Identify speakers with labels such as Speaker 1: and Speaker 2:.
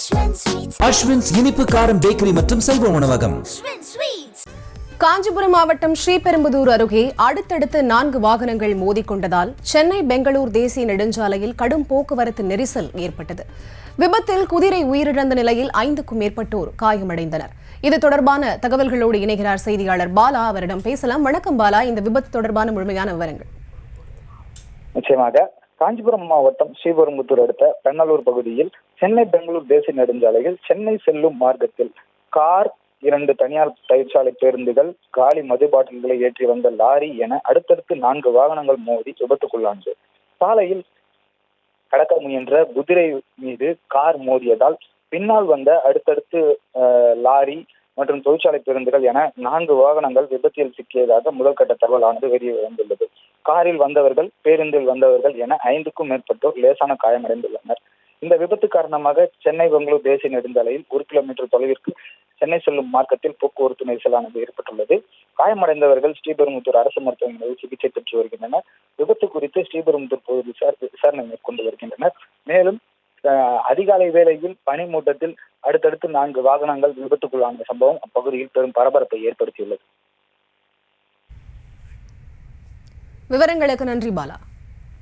Speaker 1: அஸ்வின்ஸ் இனிப்பு காரம் பேக்கரி மற்றும் சைவ உணவகம்.
Speaker 2: காஞ்சிபுரம் மாவட்டம் ஸ்ரீபெரும்புதூர் அருகே அடுத்தடுத்து 4 வாகனங்கள் மோதிக்கொண்டதால் சென்னை பெங்களூர் தேசிய நெடுஞ்சாலையில் கடும் போக்குவரத்து நெரிசல் ஏற்பட்டது. விபத்தில் குதிரை உயிரிழந்த நிலையில் 5க்கும் மேற்பட்டோர் காயமடைந்தனர். இது தொடர்பான தகவல்களோடு இணைகிறார் செய்தியாளர் பாலா. அவரிடம் பேசலாம். வணக்கம் பாலா, இந்த விபத்து தொடர்பான முழுமையான விவரங்கள்.
Speaker 3: நிச்சயமாக காஞ்சிபுரம் மாவட்டம் ஸ்ரீபெரும்புதூர் அடுத்த பெண்ணலூர் பகுதியில் சென்னை பெங்களூர் தேசிய நெடுஞ்சாலையில் சென்னை செல்லும் மார்க்கத்தில் கார், 2 தனியார் தொழிற்சாலை பேருந்துகள், காலி மது பாட்டில்களை ஏற்றி வந்த லாரி என அடுத்தடுத்து 4 வாகனங்கள் மோதி விபத்துக்குள்ளானது. சாலையில் கடக்க முயன்ற குதிரை மீது கார் மோதியதால் பின்னால் வந்த அடுத்தடுத்து லாரி மற்றும் தொழிற்சாலை பேருந்துகள் என 4 வாகனங்கள் விபத்தில் சிக்கியதாக முதல்கட்ட தகவலானது வெளியே வந்துள்ளது. காரில் வந்தவர்கள், பேருந்தில் வந்தவர்கள் என 5க்கும் மேற்பட்டோர் லேசான காயமடைந்துள்ளனர். இந்த விபத்து காரணமாக சென்னை பெங்களூர் தேசிய நெடுஞ்சாலையில் 1 கிலோமீட்டர் தொலைவிற்கு சென்னை செல்லும் மார்க்கத்தில் போக்குவரத்து நெரிசலானது ஏற்பட்டுள்ளது. காயமடைந்தவர்கள் ஸ்ரீபெரும்புதூர் அரசு மருத்துவமனையில் சிகிச்சை பெற்று வருகின்றனர். விபத்து குறித்து ஸ்ரீபெரும்புதூர் போலீசார் விசாரணை மேற்கொண்டு வருகின்றனர். மேலும் அதிகாலை வேளையில் பனிமூட்டத்தில் அடுத்தடுத்து 4 வாகனங்கள் விபத்துக்குள்ளான சம்பவம் அப்பகுதியில் பெரும் பரபரப்பை ஏற்படுத்தியுள்ளது.
Speaker 2: விவரங்களுக்கு நன்றி பாலா.